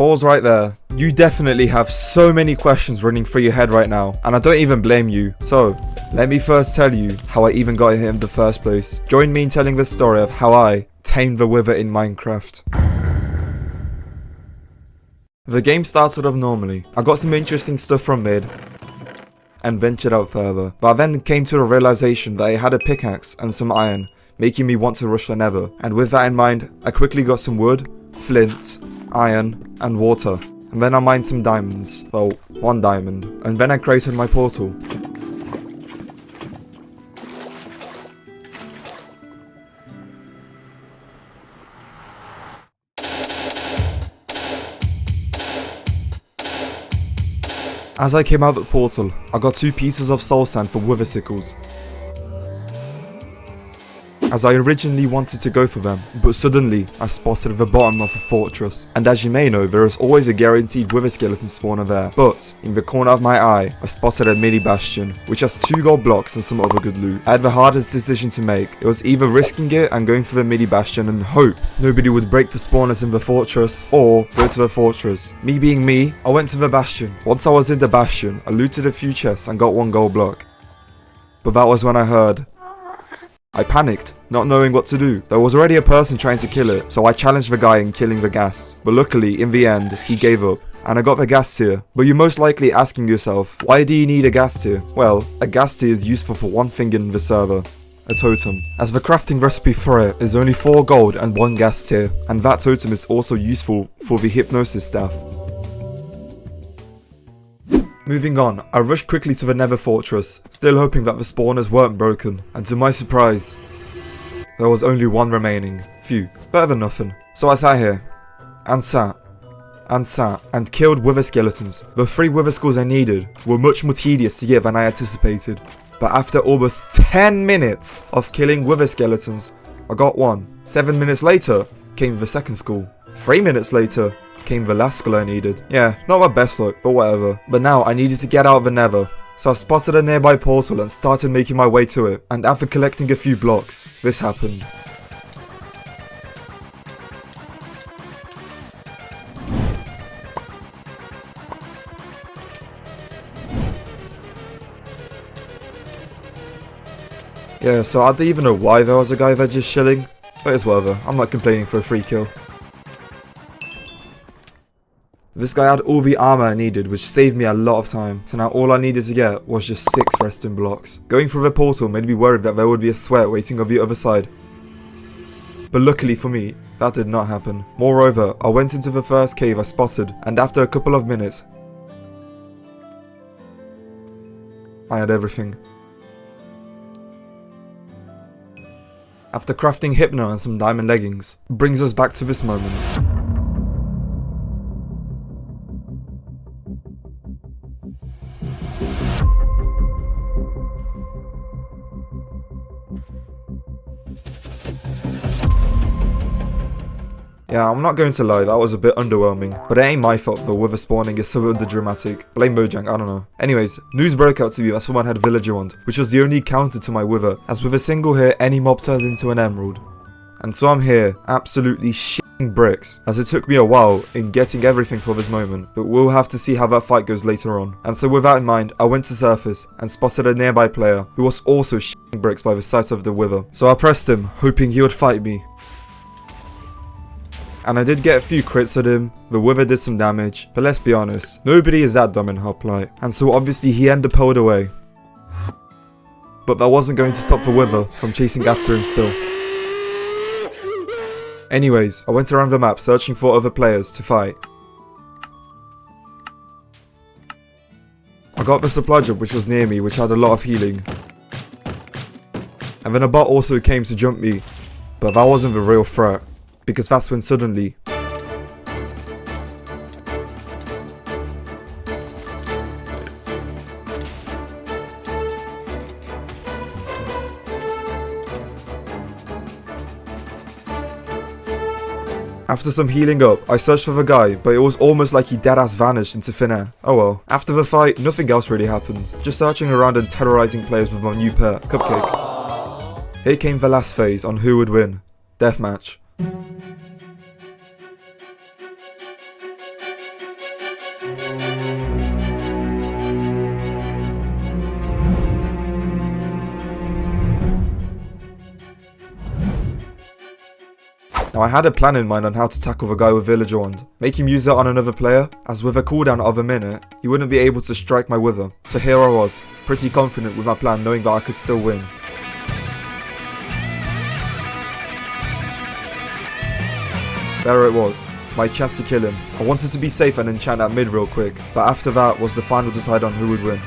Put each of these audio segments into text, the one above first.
Pause right there. You definitely have so many questions running through your head right now, and I don't even blame you. So, let me first tell you how I even got here in the first place. Join me in telling the story of how I tamed the wither in Minecraft. The game started off normally. I got some interesting stuff from mid and ventured out further, but I then came to a realization that I had a pickaxe and some iron, making me want to rush the nether. And with that in mind, I quickly got some wood, flint, iron and water, and then I mined some diamonds, well, 1 diamond, and then I created my portal. As I came out of the portal, I got 2 pieces of soul sand for wither sickles, as I originally wanted to go for them, but suddenly I spotted the bottom of a fortress. And as you may know, there is always a guaranteed wither skeleton spawner there, but in the corner of my eye, I spotted a mini bastion, which has 2 gold blocks and some other good loot. I had the hardest decision to make. It was either risking it and going for the mini bastion and hope nobody would break the spawners in the fortress, or go to the fortress. Me being me, I went to the bastion. Once I was in the bastion, I looted a few chests and got 1 gold block. But that was when I heard. I panicked, not knowing what to do. There was already a person trying to kill it, so I challenged the guy in killing the ghast. But luckily, in the end, he gave up, and I got the ghast tier. But you're most likely asking yourself, why do you need a ghast tier? Well, a ghast tier is useful for one thing in the server: a totem, as the crafting recipe for it is only 4 gold and 1 ghast tier, and that totem is also useful for the hypnosis staff. Moving on, I rushed quickly to the nether fortress, still hoping that the spawners weren't broken, and to my surprise, there was only 1 remaining. Phew, better than nothing. So I sat here, and sat, and killed wither skeletons. The 3 wither skulls I needed were much more tedious to get than I anticipated, but after almost 10 minutes of killing wither skeletons, I got 1. 7 minutes later, came the second skull. 3 minutes later, came the last skull I needed. Yeah, not my best luck, but whatever. But now I needed to get out of the nether, so I spotted a nearby portal and started making my way to it. And after collecting a few blocks, this happened. Yeah, so I don't even know why there was a guy there just chilling, but it's whatever. I'm not complaining for a free kill. This guy had all the armor I needed, which saved me a lot of time, so now all I needed to get was just 6 resting blocks. Going through the portal made me worried that there would be a sweat waiting on the other side, but luckily for me, that did not happen. Moreover, I went into the first cave I spotted, and after a couple of minutes, I had everything. After crafting Hypno and some diamond leggings, brings us back to this moment. Yeah, I'm not going to lie, that was a bit underwhelming, but it ain't my fault the wither spawning is so underdramatic. Blame Mojang, I don't know. Anyways, news broke out to me that someone had villager wand, which was the only counter to my wither, as with a single hit any mob turns into an emerald. And so I'm here, absolutely shitting bricks, as it took me a while in getting everything for this moment, but we'll have to see how that fight goes later on. And so with that in mind, I went to surface and spotted a nearby player who was also shitting bricks by the sight of the wither. So I pressed him, hoping he would fight me. And I did get a few crits at him, the wither did some damage, but let's be honest, nobody is that dumb in Hoplite, and so obviously he ended up pulled away. But that wasn't going to stop the wither from chasing after him still. Anyways, I went around the map searching for other players to fight. I got the supply drop which was near me, which had a lot of healing. And then a bot also came to jump me, but that wasn't the real threat. Because that's when suddenly after some healing up, I searched for the guy, but it was almost like he deadass vanished into thin air. Oh well. After the fight, nothing else really happened. Just searching around and terrorizing players with my new pet, Cupcake. Here came the last phase on who would win. Deathmatch. Now I had a plan in mind on how to tackle the guy with Villager Wand, make him use it on another player, as with a cooldown of a minute, he wouldn't be able to strike my Wither. So here I was, pretty confident with my plan, knowing that I could still win. There it was, my chance to kill him. I wanted to be safe and enchant that mid real quick, but after that was the final decide on who would win.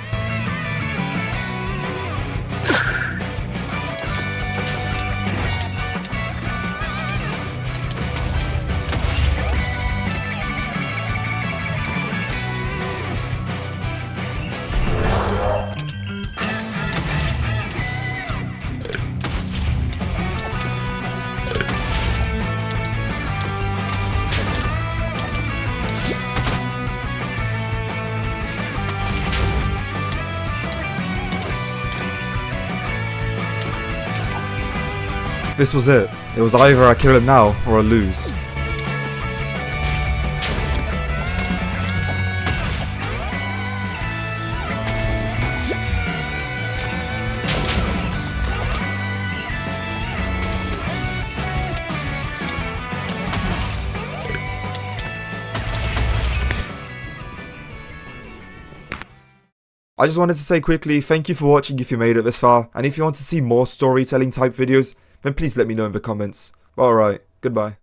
This was it. It was either I kill him now or I lose. I just wanted to say quickly, thank you for watching if you made it this far, and if you want to see more storytelling type videos, then please let me know in the comments. Alright, goodbye.